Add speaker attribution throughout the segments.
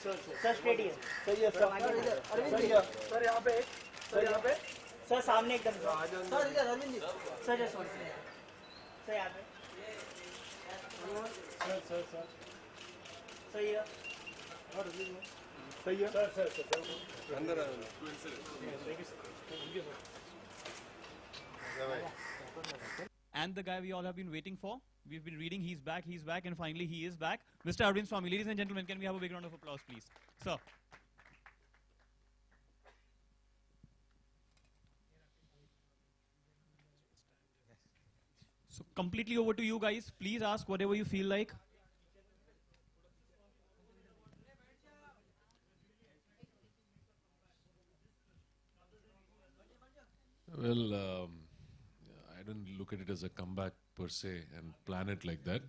Speaker 1: Sir straight ही है। Sir ये sir Arvind ji sir यहाँ पे सर यहाँ पे सर सामने एकदम सर इधर Arvind ji sir just one sir यहाँ पे सर ये सही है सर अंदर
Speaker 2: and the guy we all have been waiting for. We've been reading, he's back, and finally he is back. Mr. Arvind Swamy. Ladies and gentlemen, can we have a big round of applause, please? Sir. So completely over to you guys. Please ask whatever you feel like.
Speaker 3: Well, I don't look at it as a comeback per se and plan it like that.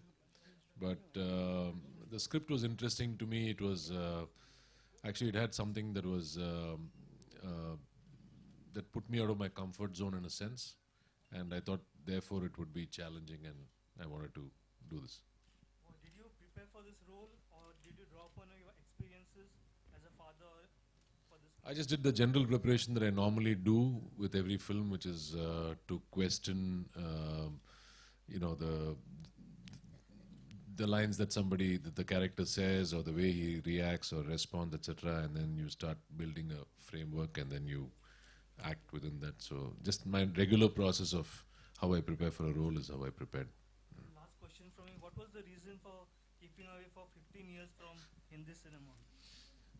Speaker 3: But the script was interesting to me. It was actually, it had something that was that put me out of my comfort zone in a sense, and I thought therefore it would be challenging, and I wanted to do this.
Speaker 4: Did you prepare for this role, or did you draw upon your experiences as a father for this?
Speaker 3: I just did the general preparation that I normally do with every film, which is to question, you know, the lines that the character says, or the way he reacts or responds, etc. And then you start building a framework, and then you act within that. So just my regular process of how I prepare for a role is how I prepared.
Speaker 4: Last question from me. What was the reason for keeping away for 15 years from Hindi cinema?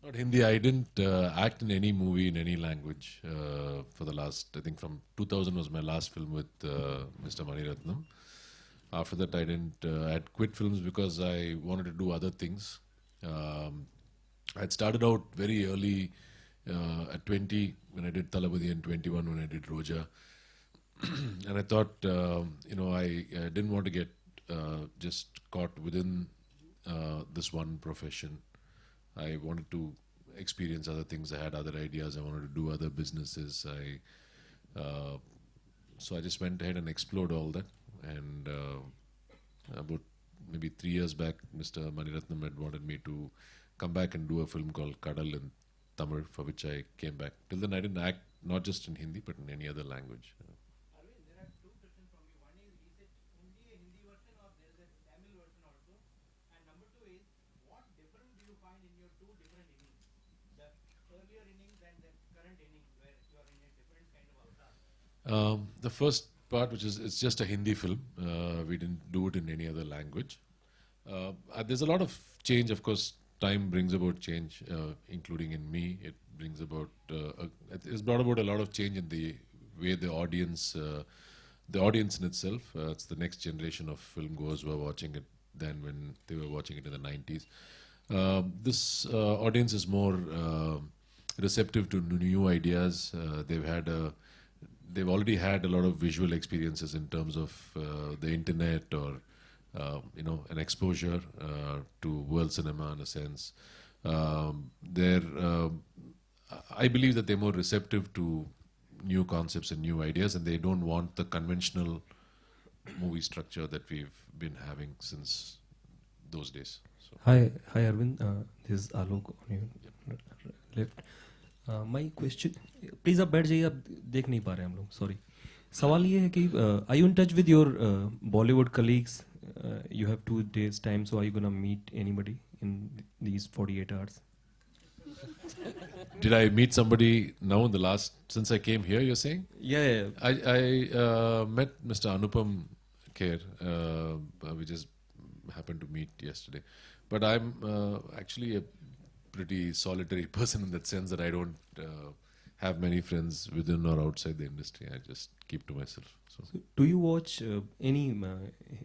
Speaker 3: Not Hindi. I didn't act in any movie in any language for the last, I think from 2000 was my last film with Mr. Mani Ratnam. After that I didn't, I had quit films because I wanted to do other things. I had started out very early at 20 when I did Talabadi, and 21 when I did Roja. And I thought, you know, I didn't want to get just caught within this one profession. I wanted to experience other things. I had other ideas. I wanted to do other businesses. So I just went ahead and explored all that. And about maybe 3 years back, Mr. Mani Ratnam had wanted me to come back and do a film called Kadal in Tamil, for which I came back. Till then I didn't act, not just in Hindi, but in any other language.
Speaker 5: Arvind, there are two questions from me. One is it only a Hindi version, or there is a Tamil version also? And number two is, what difference do you find in your two different innings? The earlier innings and the current innings, where you are in a different kind of avatar.
Speaker 3: The first part, which is, it's just a Hindi film. We didn't do it in any other language. There's a lot of change, of course. Time brings about change, including in me. It brings about, it's brought about a lot of change in the way the audience in itself, it's the next generation of film goers who are watching it than when they were watching it in the 90s. This audience is more receptive to new ideas. They've already had a lot of visual experiences in terms of the internet, or you know, an exposure to world cinema in a sense. I believe that they're more receptive to new concepts and new ideas, and they don't want the conventional movie structure that we've been having since those days. So.
Speaker 6: Hi Arvind. This is Alok on your left. My question, please आप बैठ जाइए, आप देख नहीं पा रहे हम लोग, sorry. सवाल ये है कि are you in touch with your Bollywood colleagues? You have 2 days time, so are you gonna meet anybody in these 48 hours?
Speaker 3: Did I meet somebody now in the last, since I came here, you're saying?
Speaker 6: Yeah.
Speaker 3: I met Mr. Anupam Kher. We just happened to meet yesterday. But I'm actually a pretty solitary person in that sense that I don't have many friends within or outside the industry. I just keep to myself. So
Speaker 6: Do you watch any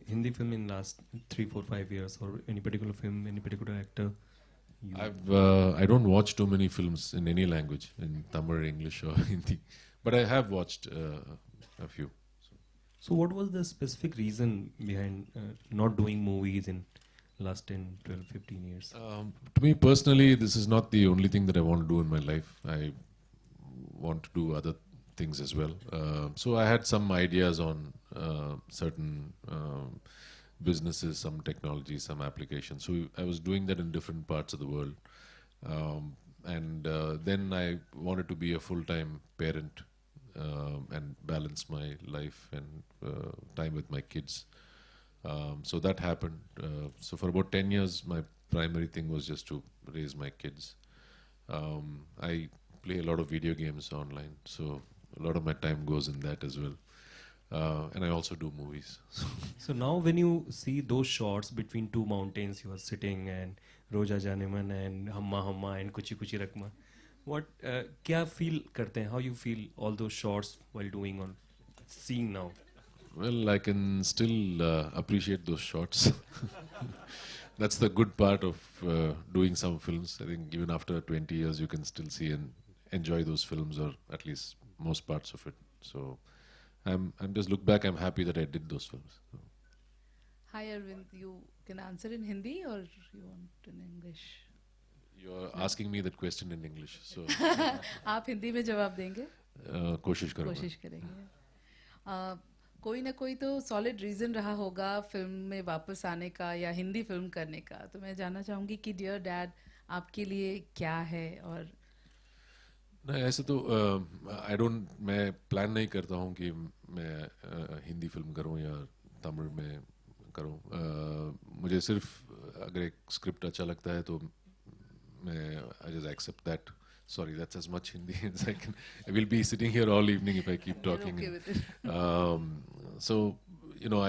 Speaker 6: Hindi film in last 3, 4, 5 years, or any particular film, any particular actor?
Speaker 3: I don't watch too many films in any language, in Tamil, English or Hindi, but I have watched a few.
Speaker 6: So what was the specific reason behind not doing movies in last 10, 12, 15 years?
Speaker 3: To me personally, this is not the only thing that I want to do in my life. I want to do other things as well. So I had some ideas on certain businesses, some technology, some applications. So I was doing that in different parts of the world. And then I wanted to be a full-time parent and balance my life and time with my kids. So that happened. So for about 10 years, my primary thing was just to raise my kids. I play a lot of video games online, so a lot of my time goes in that as well. And I also do movies.
Speaker 6: So now when you see those shots between two mountains, you are sitting and Roja Janeman and Hamma Hamma and Kuchi Kuchi Rakma, what क्या feel करते हैं? How you feel all those shots while doing on seeing now?
Speaker 3: Well, I can still appreciate those shots. That's the good part of doing some films. I think even after 20 years, you can still see and enjoy those films, or at least most parts of it. So I'm just look back, I'm happy that I did those films. So.
Speaker 7: Hi Arvind, you can answer in Hindi or you want in English?
Speaker 3: You're asking me that question in English, so
Speaker 7: आप हिंदी में जवाब देंगे?
Speaker 3: कोशिश करूँगा.
Speaker 7: कोशिश करेंगे. कोई ना कोई तो सॉलिड रीजन रहा होगा फिल्म में वापस आने का या हिंदी फिल्म करने का, तो मैं जानना चाहूँगी कि डियर डैड आपके लिए क्या है. और
Speaker 3: नहीं, ऐसे तो मैं प्लान नहीं करता हूँ कि मैं हिंदी फिल्म करूँ या तमिल में करूँ. मुझे सिर्फ अगर एक स्क्रिप्ट अच्छा लगता है तो I just accept that. Sorry, that's as much Hindi as I can. I will be sitting here all evening if I keep talking.
Speaker 7: okay with it.
Speaker 3: So, you know,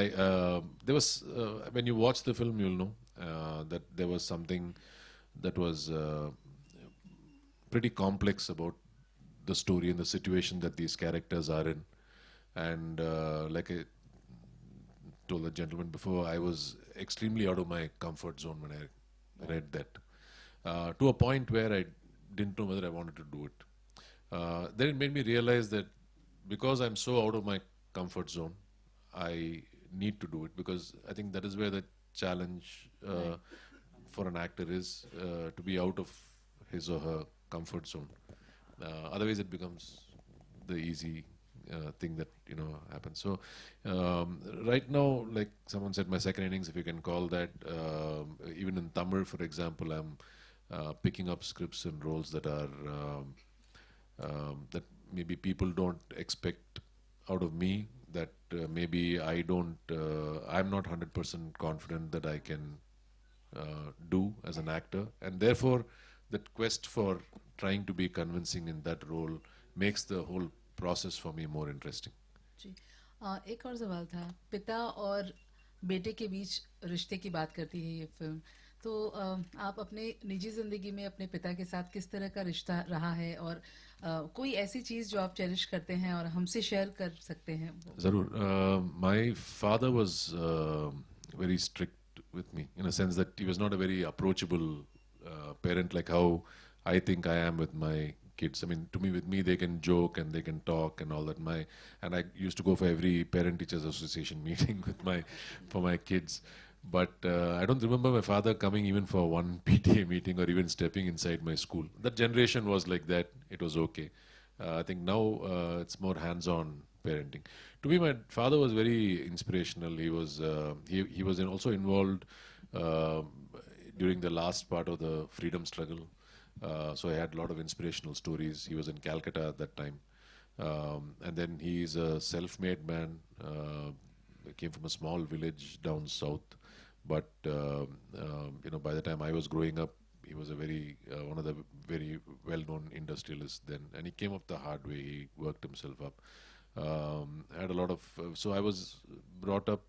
Speaker 3: there was, when you watch the film, you'll know that there was something that was pretty complex about the story and the situation that these characters are in. And like I told the gentleman before, I was extremely out of my comfort zone when I read that. To a point where I didn't know whether I wanted to do it. Then it made me realize that because I'm so out of my comfort zone, I need to do it, because I think that is where the challenge for an actor is, to be out of his or her comfort zone. Otherwise it becomes the easy thing that, you know, happens. So right now, like someone said, my second innings, if you can call that, even in Tamil, for example, I'm picking up scripts and roles that are that maybe people don't expect out of me, that maybe I'm not 100% confident that I can do as an actor, and therefore that quest for trying to be convincing in that role makes the whole process for me more interesting.
Speaker 7: जी, एक और सवाल था. पिता और बेटे के बीच रिश्ते की बात करती है ये फिल्म. तो आप अपने निजी जिंदगी में अपने पिता के साथ किस तरह का रिश्ता रहा है, और कोई ऐसी चीज जो आप चेरिश करते हैं और हमसे शेयर कर सकते हैं?
Speaker 3: जरूर. My father was very strict with me, in a sense that he was not a very approachable parent like how I think I am with my kids. I mean, with me, they can joke and they can talk and all that. And I used to go for every parent-teachers association meeting for my kids. But I don't remember my father coming even for one PTA meeting or even stepping inside my school. That generation was like that. It was okay. I think now it's more hands-on parenting. To me, my father was very inspirational. He was also involved during the last part of the freedom struggle. So I had a lot of inspirational stories. He was in Calcutta at that time. And then he's a self-made man. Came from a small village down south. But you know, by the time I was growing up, he was a one of the very well-known industrialists then, and he came up the hard way. He worked himself up. Had a lot of so I was brought up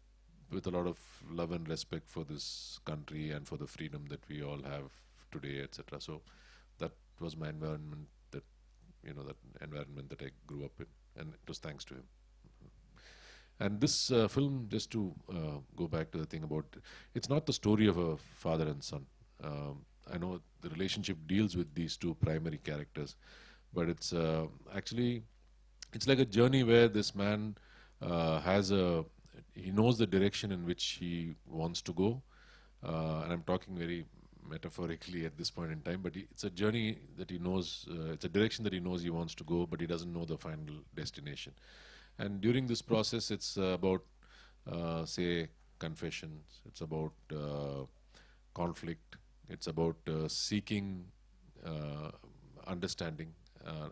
Speaker 3: with a lot of love and respect for this country and for the freedom that we all have today, etc. So that was my environment. That environment that I grew up in, and it was thanks to him. And this film, just to go back to the thing about, it's not the story of a father and son. I know the relationship deals with these two primary characters, but it's actually, it's like a journey where this man he knows the direction in which he wants to go. And I'm talking very metaphorically at this point in time, but it's a journey that he knows, it's a direction that he knows he wants to go, but he doesn't know the final destination. And during this process, it's about, say, confessions. It's about conflict. It's about seeking understanding.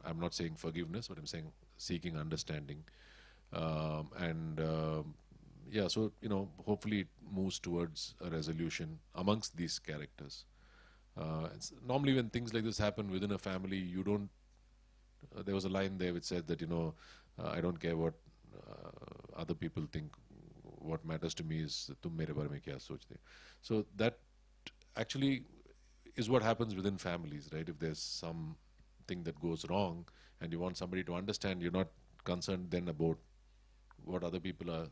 Speaker 3: I'm not saying forgiveness, but I'm saying seeking understanding. Yeah, so, hopefully it moves towards a resolution amongst these characters. Normally when things like this happen within a family, you don't, there was a line there which said that, I don't care what other people think. What matters to me is tum mere bare mein kya sochte. So that actually is what happens within families, right? If there's something that goes wrong and you want somebody to understand, you're not concerned then about what other people are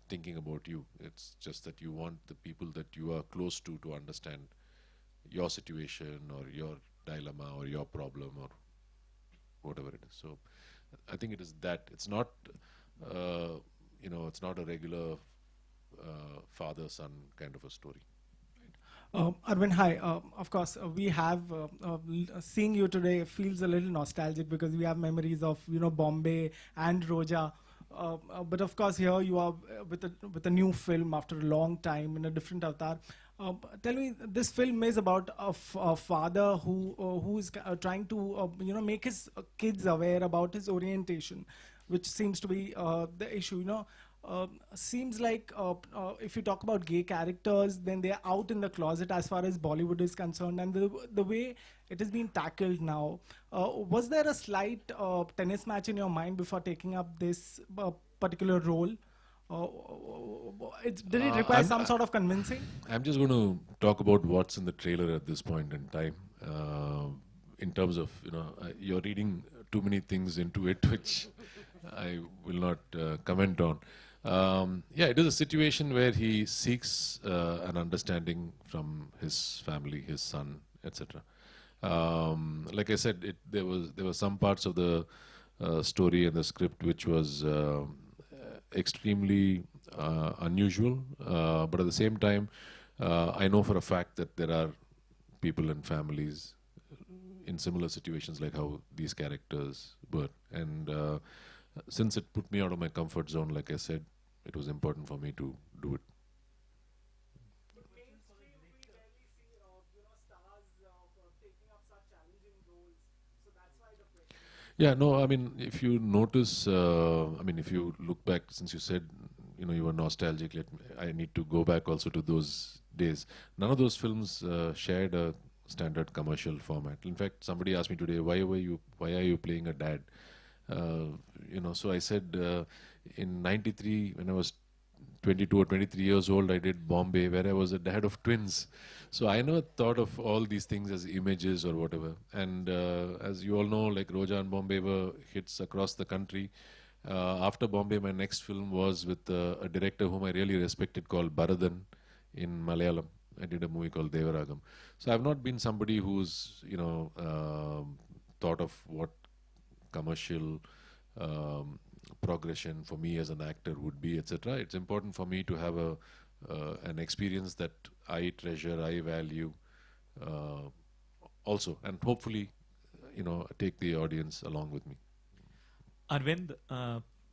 Speaker 3: thinking about you. It's just that you want the people that you are close to understand your situation or your dilemma or your problem or whatever it is. So I think it is that. It's not, it's not a regular father-son kind of a story.
Speaker 8: Arvind, hi. Of course, we have seeing you today feels a little nostalgic because we have memories of Bombay and Roja. But of course, here you are with a new film after a long time in a different avatar. Tell me, this film is about a father who is trying to make his kids aware about his orientation, which seems to be the issue. Seems like if you talk about gay characters, then they are out in the closet as far as Bollywood is concerned, and the way it is being tackled now. Was there a slight tennis match in your mind before taking up this particular role? Did it require some sort of convincing?
Speaker 3: I'm just going to talk about what's in the trailer at this point in time. In terms of, you're reading too many things into it, which I will not comment on. Yeah, it is a situation where he seeks an understanding from his family, his son, etc. Like I said, there were some parts of the story and the script which was extremely unusual, but at the same time, I know for a fact that there are people and families in similar situations like how these characters were. And since it put me out of my comfort zone, like I said, it was important for me to do it. Yeah, no, I mean, if you notice, if you look back, since you said, you were nostalgic, I need to go back also to those days. None of those films shared a standard commercial format. In fact, somebody asked me today, why are you playing a dad? So I said, in '93, when I was 22 or 23 years old, I did Bombay, where I was a dad of twins. So I never thought of all these things as images or whatever. And as you all know, like Roja and Bombay were hits across the country. After Bombay, my next film was with a director whom I really respected called Baradan in Malayalam. I did a movie called Devaragam. So I've not been somebody who's, thought of what commercial progression for me as an actor would be, etc. It's important for me to have an experience that I treasure, I value also, and hopefully, take the audience along with me.
Speaker 9: Arvind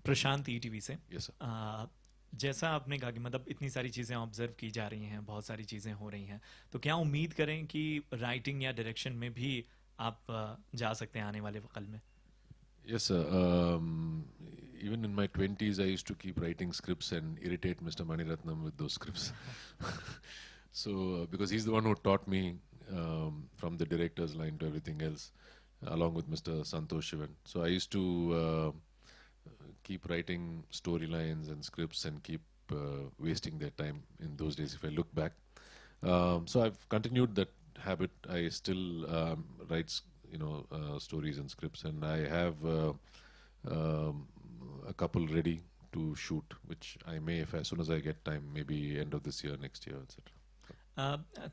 Speaker 9: Prashant ETV से
Speaker 3: Yes, sir.
Speaker 9: जैसा आपने कहा कि मतलब इतनी सारी चीज़ें observe की जा रही हैं, बहुत सारी चीज़ें हो रही हैं, तो क्या उम्मीद करें कि राइटिंग या डायरेक्शन में भी आप जा सकते हैं आने वाले वक्त में?
Speaker 3: Yes, sir. Even in my 20s, I used to keep writing scripts and irritate Mr. Mani Ratnam with those scripts. So, because he's the one who taught me from the director's line to everything else, along with Mr. Santosh Shivan. So I used to keep writing storylines and scripts and keep wasting their time in those days if I look back. So I've continued that habit. I still write stories and scripts, and I have a couple ready to shoot, which I may, if as soon as I get time, maybe end of this year, next year, etc.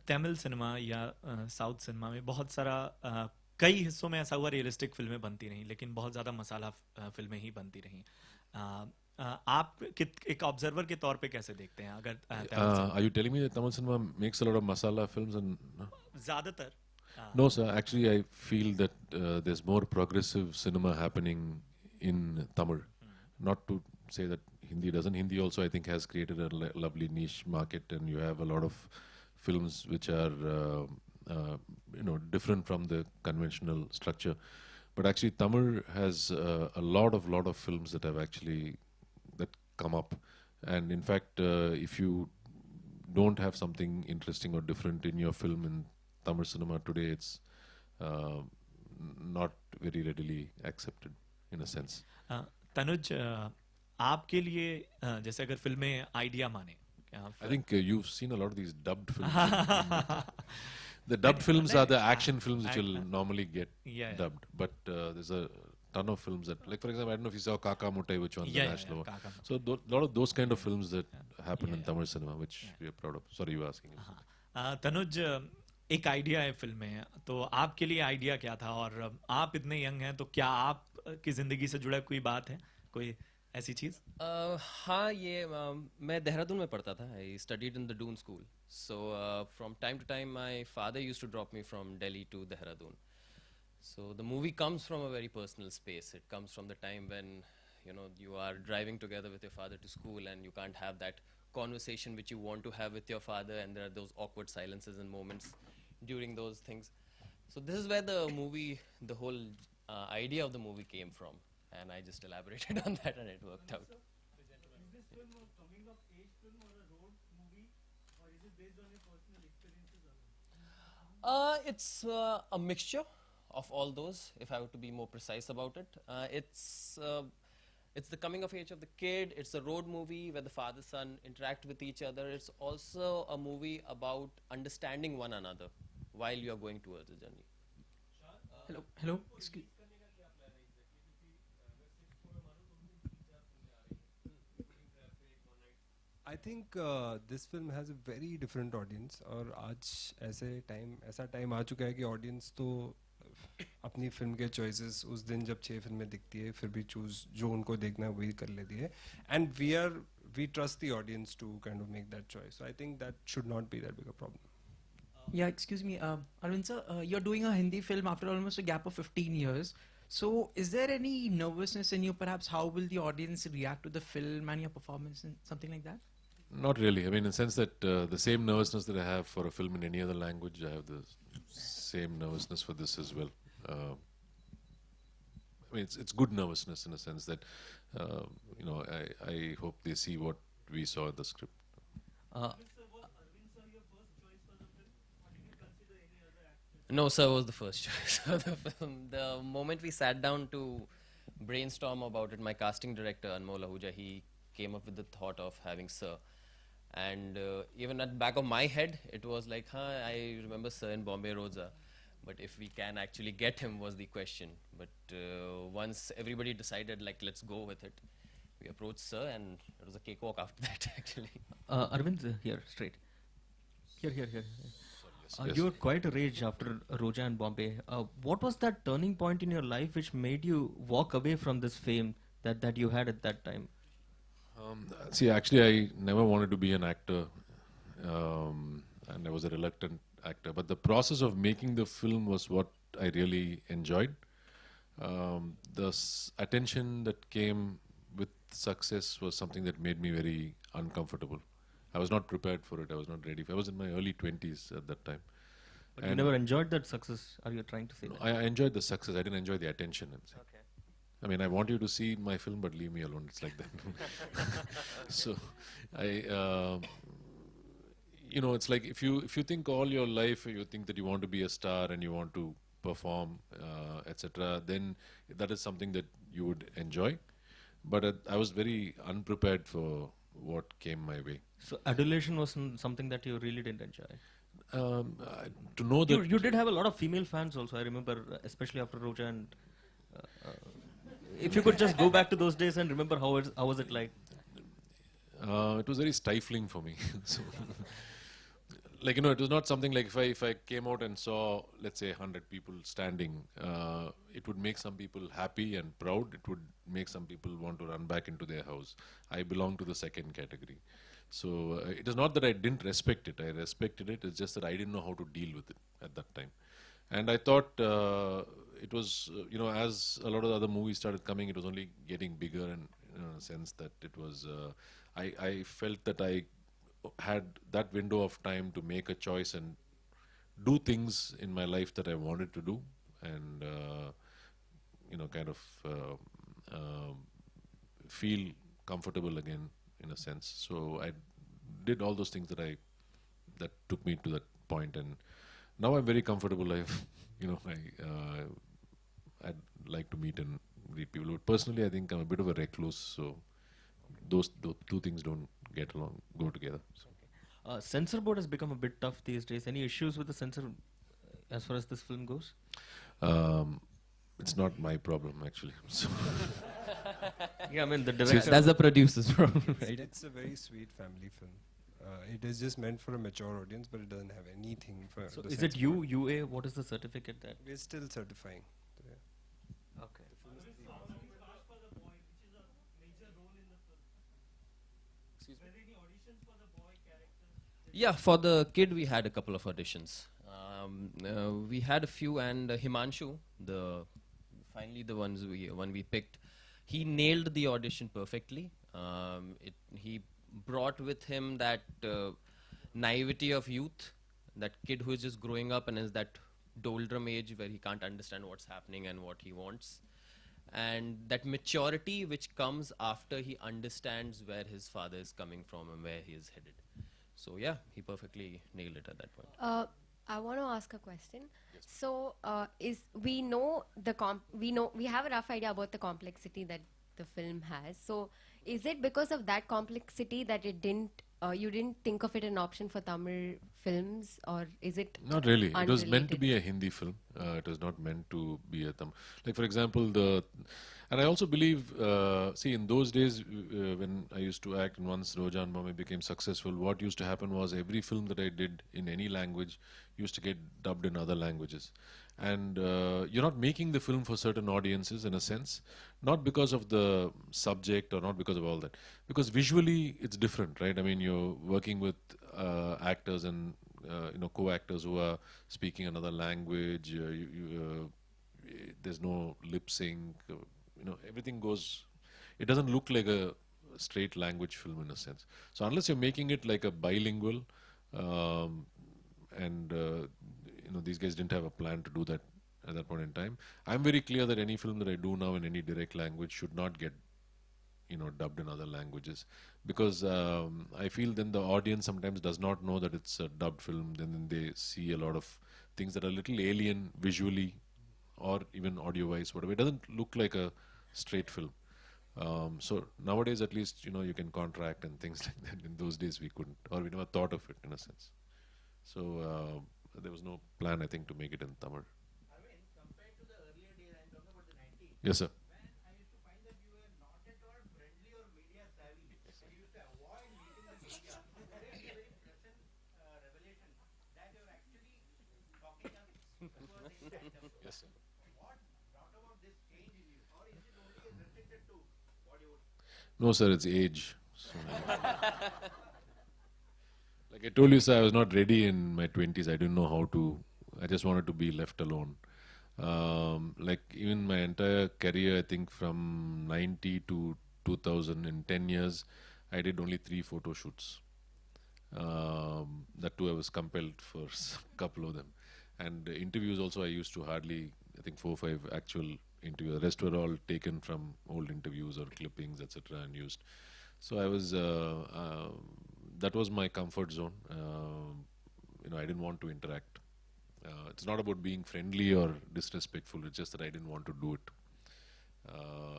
Speaker 9: Tamil cinema या south cinema में बहुत सारा कई हिस्सों में ऐसा हुआ realistic फिल्में बनती रहीं, लेकिन बहुत ज़्यादा मसाला फिल्में ही बनती रहीं. आप एक ऑब्जर्वर के तौर पे कैसे देखते हैं? अगर
Speaker 3: Are you telling me that Tamil cinema makes a lot of masala films and
Speaker 9: ज़्यादातर?
Speaker 3: No, sir. Actually, I feel that there's more progressive cinema happening in Tamil. Not to say that Hindi doesn't. Hindi also, I think, has created a lovely niche market, and you have a lot of films which are different from the conventional structure. But actually, Tamil has a lot of films that have actually that come up, and in fact, if you don't have something interesting or different in your film in Tamil cinema today, it's not very readily accepted in a sense.
Speaker 9: Tanuj आपके लिए जैसे अगर फिल्में idea माने
Speaker 3: I think you've seen a lot of these dubbed films. The dubbed films are the action films which will normally get dubbed, but there's a ton of films that, like for example, I don't know if you saw Kaka Mutai, which won the national award. So a lot of those kind of films that happen in Tamil cinema, which we are proud of. Sorry, you were asking.
Speaker 9: Tanuj एक idea है film में, तो आपके लिए idea क्या था? और आप इतने यंग हैं, तो क्या आप की जिंदगी से जुड़ा कोई बात है, कोई ऐसी चीज?
Speaker 10: हाँ, ये मैं देहरादून में पढ़ता था. I studied in the Doon school. So from time to time my father used to drop me from Delhi to Dehradun. So the movie comes from a very personal space. It comes from the time when you are driving together with your father to school and you can't have that conversation which you want to have with your father, and there are those awkward silences and moments during those things. So this is where the whole idea of the movie came from. And I just elaborated on that, and it worked out.
Speaker 4: Is this film a coming of age film or a road movie, or is it based on your personal experiences alone?
Speaker 10: It's a mixture of all those, if I were to be more precise about it. It's the coming of age of the kid. It's a road movie where the father son interact with each other. It's also a movie about understanding one another while you are going towards the journey.
Speaker 11: Hello.
Speaker 12: I think this film has a very different audience, और आज ऐसा time आ चुका है कि audience तो अपनी film के choices उस दिन जब 6 फिल्में दिखती है फिर भी चूज जो उनको देखना है वही कर लेती है, and we trust the audience to kind of make that choice. So I think that should not be that big a problem.
Speaker 11: Yeah, excuse me, Arvind sir, you're doing a Hindi film after almost a gap of 15 years. So is there any nervousness in you, perhaps? How will the audience react to the film and your performance and something like that?
Speaker 3: Not really. I mean, in the sense that the same nervousness that I have for a film in any other language, I have the same nervousness for this as well. I mean, it's good nervousness in a sense that, I hope they see what we saw in the script.
Speaker 10: No, sir was the first choice of the film. The moment we sat down to brainstorm about it, my casting director, Anmol Ahuja, he came up with the thought of having Sir. And even at the back of my head, it was like, I remember Sir in Bombay Rosa. But if we can actually get him was the question. But once everybody decided, like, let's go with it, we approached Sir, and it was a cakewalk after that, actually.
Speaker 6: Arvind, here, straight. Here.
Speaker 3: Yes.
Speaker 6: You were quite a rage after Roja and Bombay. What was that turning point in your life which made you walk away from this fame that you had at that time?
Speaker 3: See, actually, I never wanted to be an actor, and I was a reluctant actor. But the process of making the film was what I really enjoyed. The attention that came with success was something that made me very uncomfortable. I was not prepared for it. I was not ready. I was in my early 20s at that time.
Speaker 6: But you never enjoyed that success? Are you trying to say that?
Speaker 3: I enjoyed the success. I didn't enjoy the attention. Okay. I mean, I want you to see my film, but leave me alone. It's like that. So, it's like if you think all your life, you think that you want to be a star and you want to perform, etc., then that is something that you would enjoy. But I was very unprepared for what came my way.
Speaker 6: So adulation was something that you really didn't enjoy?
Speaker 3: To know that...
Speaker 6: You did have a lot of female fans also, I remember, especially after Roja and... if you could just go back to those days and remember how was it like?
Speaker 3: It was very stifling for me. So, like, it was not something like if I came out and saw, let's say, 100 people standing, it would make some people happy and proud. It would make some people want to run back into their house. I belong to the second category. So it is not that I didn't respect it. I respected it. It's just that I didn't know how to deal with it at that time. And I thought it was, as a lot of the other movies started coming, it was only getting bigger, and in a sense that it was, I felt that I had that window of time to make a choice and do things in my life that I wanted to do, and kind of feel comfortable again in a sense. So I did all those things that took me to that point, and now I'm very comfortable. I'd like to meet and greet people. But personally, I think I'm a bit of a recluse, so those two things don't go together. So.
Speaker 13: Censor board has become a bit tough these days. Any issues with the censor as far as this film goes?
Speaker 3: It's not my problem, actually. So
Speaker 13: yeah, I mean the director.
Speaker 10: That's the producer's problem, right?
Speaker 12: It's a very sweet family film. It is just meant for a mature audience, but it doesn't have anything for.
Speaker 13: So is it UA? What is the certificate that?
Speaker 12: We're still certifying.
Speaker 13: Okay.
Speaker 10: Yeah, for the kid we had a couple of auditions. We had a few, and Himanshu, finally the one we picked, he nailed the audition perfectly. He brought with him that naivety of youth, that kid who is just growing up and is that doldrum age where he can't understand what's happening and what he wants, and that maturity which comes after he understands where his father is coming from and where he is headed. So yeah, he perfectly nailed it at that point.
Speaker 14: I want to ask a question. Yes. So, we have a rough idea about the complexity that the film has. So, is it because of that complexity that you didn't think of it an option for Tamil films, or is it
Speaker 3: not really?
Speaker 14: Unrelated?
Speaker 3: It was meant to be a Hindi film. It was not meant to be a Tamil. Like for example, and I also believe, see, in those days when I used to act, and once Roja and Mami became successful, what used to happen was every film that I did in any language used to get dubbed in other languages. And you're not making the film for certain audiences in a sense, not because of the subject or not because of all that. Because visually it's different, right? I mean, you're working with actors and co-actors who are speaking another language. There's no lip sync. Everything goes. It doesn't look like a straight language film in a sense. So unless you're making it like a bilingual, these guys didn't have a plan to do that at that point in time. I'm very clear that any film that I do now in any direct language should not get, dubbed in other languages, because I feel then the audience sometimes does not know that it's a dubbed film. Then they see a lot of things that are a little alien visually, or even audio-wise, whatever. It doesn't look like a straight film. So nowadays, at least, you can contract and things like that. In those days, we couldn't, or we never thought of it in a sense. So there was no plan, I think, to make it in Tamil.
Speaker 5: Arvind, compared to the earlier days, I'm talking about the 90s.
Speaker 3: Yes, sir.
Speaker 5: When I used to find that you were not at all friendly or media savvy, and you used to avoid meeting the media. Today it's a very pleasant revelation that you're actually talking up to a stand-up.
Speaker 3: Yes, sir.
Speaker 5: What brought about this change in you, or is it only restricted to Bollywood?
Speaker 3: No, sir, it's age. So, like I told you, sir, I was not ready in my 20s. I didn't know how to. I just wanted to be left alone. Like even my entire career, I think from 90 to 2000, in 10 years, I did only 3 photo shoots. That too, I was compelled for a couple of them. And interviews also, I used to hardly, I think 4 or 5 actual interviews. The rest were all taken from old interviews or clippings, etc., and used. So I was, that was my comfort zone. I didn't want to interact. It's not about being friendly or disrespectful. It's just that I didn't want to do it.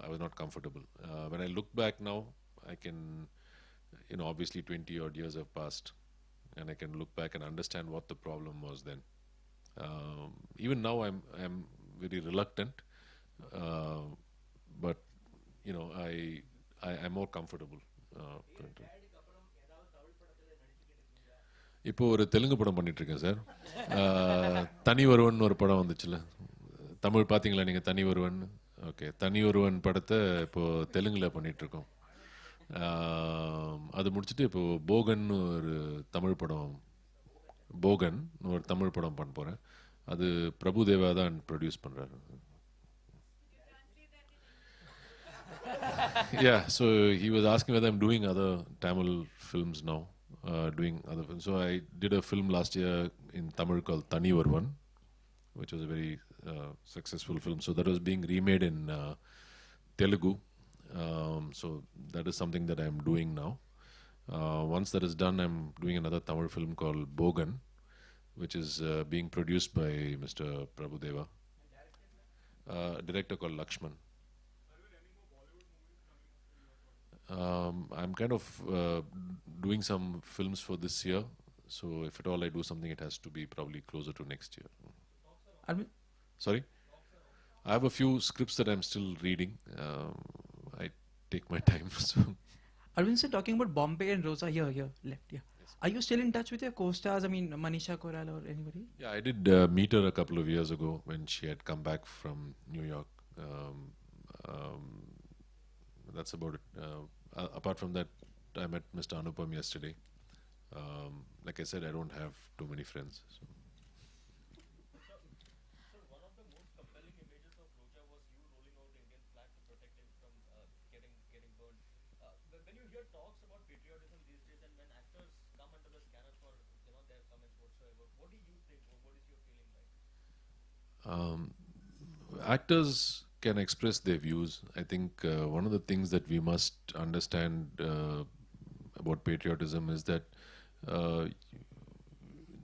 Speaker 3: I was not comfortable. When I look back now, I can, obviously 20 odd years have passed, and I can look back and understand what the problem was then. Even now, I'm very reluctant, but I'm more comfortable. இப்போ ஒரு தெலுங்கு படம் பண்ணிட்டு இருக்கேன் sir. தனி ஒருவன் ஒரு படம் வந்துச்சுல, தமிழ் பார்த்தீங்களா நீங்கள்? தனி ஒருவன். ஓகே, தனி ஒருவன் படத்தை இப்போ தெலுங்குல பண்ணிட்டு இருக்கோம். அது முடிச்சுட்டு இப்போ போகன் ஒரு தமிழ் படம், போகன் ஒரு தமிழ் படம் பண்ண போகிறேன். அது பிரபுதேவா தான் ப்ரொடியூஸ் பண்ணுறாரு. Yeah, so he was asking whether I'm doing other Tamil films now. Doing other films. So I did a film last year in Tamil called Thani Oruvan, which was a very successful film. So that was being remade in Telugu. So that is something that I'm doing now. Once that is done, I'm doing another Tamil film called Bogan, which is being produced by Mr. Prabhudeva. Director called Lakshman. I'm kind of doing some films for this year. So if at all I do something, it has to be probably closer to next year. Sorry? I have a few scripts that I'm still reading. I take my time. So.
Speaker 11: Arvind sir, talking about Bombay and Rosa, here, left, yeah. Yes. Are you still in touch with your co-stars? I mean, Manisha Koral or anybody?
Speaker 3: Yeah, I did meet her a couple of years ago when she had come back from New York. That's about it. Apart from that, I met Mr. Anupam yesterday. Like I said, I don't have too many friends. So.
Speaker 13: One of the most compelling images of Roja was you rolling out the Indian flag to protect him from getting burned. When you hear talks about patriotism these days, and when actors come under the scanner for their comments whatsoever, what do you think? What is your feeling like?
Speaker 3: Actors can express their views. I think one of the things that we must understand about patriotism is that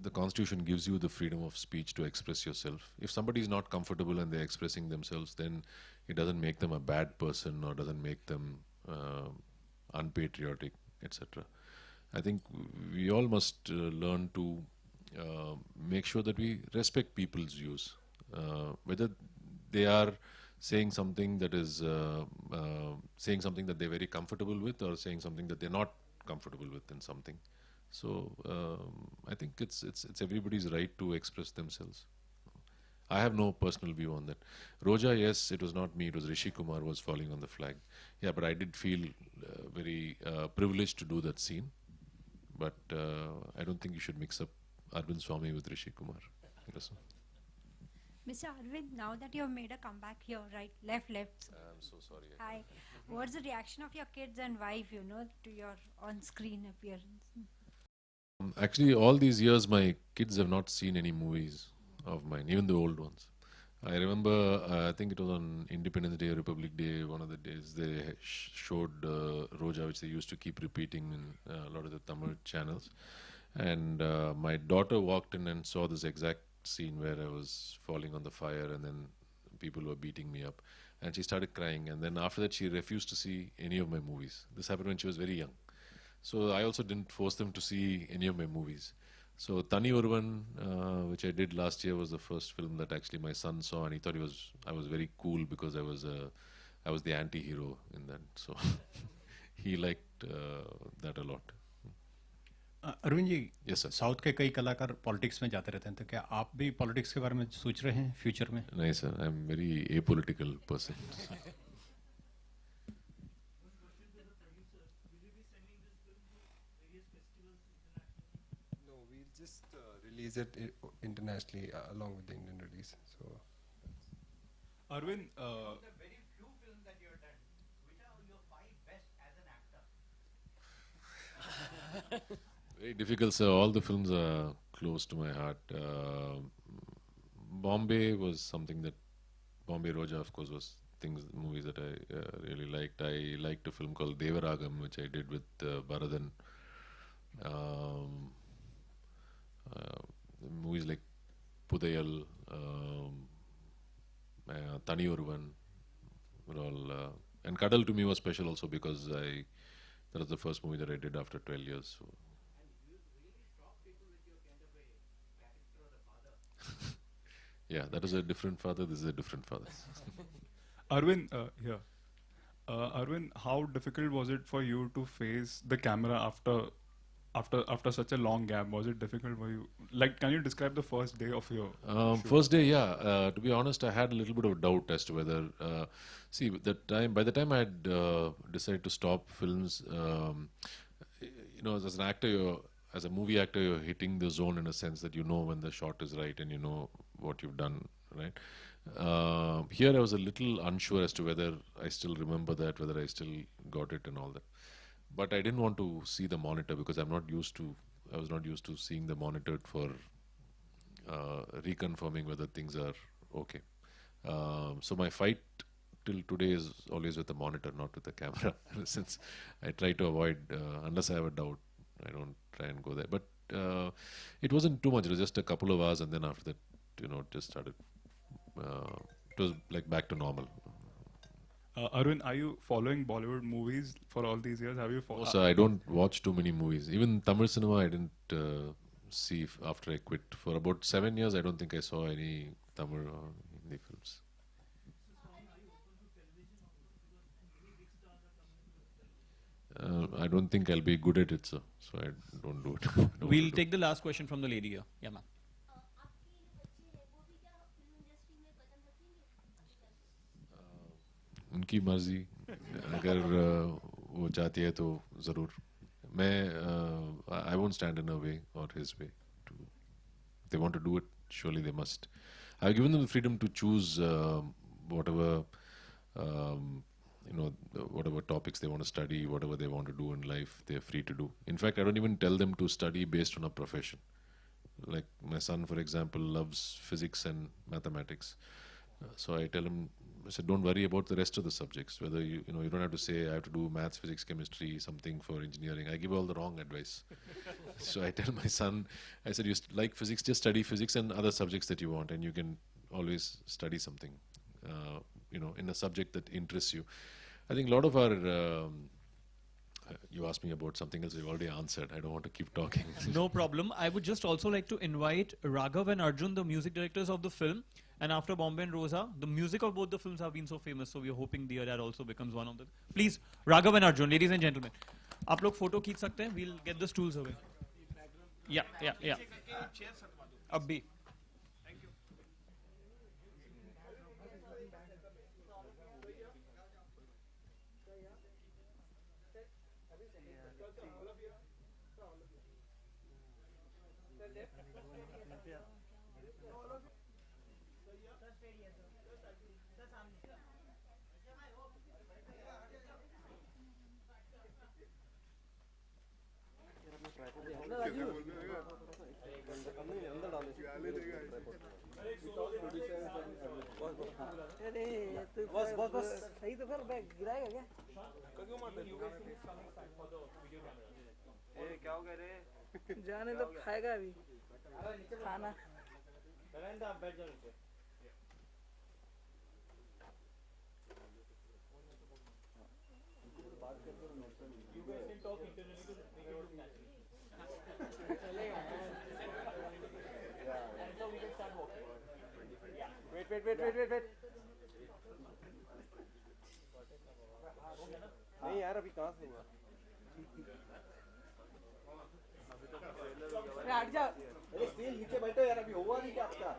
Speaker 3: the Constitution gives you the freedom of speech to express yourself. If somebody is not comfortable and they're expressing themselves, then it doesn't make them a bad person or doesn't make them unpatriotic, etc. I think we all must learn to make sure that we respect people's views, whether they are saying something that is saying something that they're very comfortable with, or saying something that they're not comfortable with in something. So I think it's everybody's right to express themselves. I have no personal view on that. Roja, yes, it was not me, it was Rishi Kumar who was falling on the flag. Yeah, but I did feel very privileged to do that scene. But I don't think you should mix up Arvind Swamy with Rishi Kumar. Yes.
Speaker 15: Mr. Arvind, now that you have made a comeback here, right, left.
Speaker 3: I'm so sorry.
Speaker 15: Hi. What's the reaction of your kids and wife, to your on-screen appearance?
Speaker 3: Actually, all these years, my kids have not seen any movies of mine, even the old ones. I remember, I think it was on Independence Day or Republic Day, one of the days, they showed Roja, which they used to keep repeating in a lot of the Tamil channels. And my daughter walked in and saw this exact scene where I was falling on the fire and then people were beating me up. And she started crying. And then after that, she refused to see any of my movies. This happened when she was very young. So I also didn't force them to see any of my movies. So Thani Oruvan, which I did last year, was the first film that actually my son saw, and he thought I was very cool because I was the anti-hero in that. So he liked that a lot.
Speaker 16: Arvind ji,
Speaker 3: yes, sir.
Speaker 16: South के कई कलाकार politics में जाते रहते हैं, तो क्या आप भी पॉलिटिक्स के बारे में सोच रहे हैं फ्यूचर में?
Speaker 3: नहीं sir, I am very apolitical person.
Speaker 12: Release it internationally along with the Indian release. So,
Speaker 16: Arvind,
Speaker 5: the very few films that you have done, which are your 5 best as an actor?
Speaker 3: Very difficult, sir. All the films are close to my heart. Bombay was something that Bombay Roja, of course, was movies that I really liked. I liked a film called Devaragam, which I did with Bharadan. Movies like Pudayal, Thani Oruvan were all, and Kadal to me was special also because that was the first movie that I did after 12 years. So.
Speaker 5: And you really shock people with your kind of a character of the father.
Speaker 3: Yeah, that is a different father. This is a different father.
Speaker 17: Arvind, Arvind, how difficult was it for you to face the camera after such a long gap? Was it difficult for you? Like, can you describe the first day of your shoot?
Speaker 3: First day, yeah. To be honest, I had a little bit of doubt as to whether. See, by the time I had decided to stop films, as an actor, as a movie actor, you're hitting the zone in a sense that you know when the shot is right and you know what you've done, right? Here I was a little unsure as to whether I still remember that, whether I still got it and all that. But I didn't want to see the monitor because I was not used to seeing the monitor for reconfirming whether things are okay. So my fight till today is always with the monitor, not with the camera. Since I try to avoid, unless I have a doubt, I don't try and go there. But it wasn't too much. It was just a couple of hours, and then after that, it just started. It was like back to normal.
Speaker 17: Arvind, are you following Bollywood movies for all these years? Have you followed?
Speaker 3: So I don't watch too many movies. Even Tamil cinema, I didn't see after I quit. For about 7 years, I don't think I saw any Tamil or Hindi films. I don't think I'll be good at it, sir. So I don't do it.
Speaker 2: We'll take the last question from the lady here. Yeah, ma'am.
Speaker 3: उनकी मर्जी अगर वो चाहती है तो ज़रूर मैं I won't stand in her way or his way. If they want to do it, surely they must. I've given them the freedom to choose whatever whatever topics they want to study, whatever they want to do in life, they're free to do. In fact, I don't even tell them to study based on a profession. Like my son, for example, loves physics and mathematics. So I tell him, I said, don't worry about the rest of the subjects. Whether you don't have to say I have to do maths, physics, chemistry, something for engineering. I give all the wrong advice. So I tell my son, I said, you like physics, just study physics and other subjects that you want, and you can always study something, in a subject that interests you. I think a lot of our you asked me about something else we've already answered. I don't want to keep talking.
Speaker 2: No problem. I would just also like to invite Raghav and Arjun, the music directors of the film. And after Bombay and Rosa, the music of both the films have been so famous, so we are hoping Dear Dad also becomes one of them. Please, Raghav and Arjun, ladies and gentlemen. आप लोग photo खींच सकते हैं? We'll get the stools away. Yeah. अब भी.
Speaker 1: बस सही तो फिर बैग गिराएगा क्या क्यों मारते ए क्या हो गया रे जाने तो खाएगा अभी खाना नरेंद्र आप बैठ जाओ नीचे बात करते हो you guys can talk internally to make it look natural चलेगा and so we can start walking wait नहीं यार अभी कहाँ से हुआ हट जा अरे स्टील नीचे बैठो यार अभी हुआ नहीं क्या आपका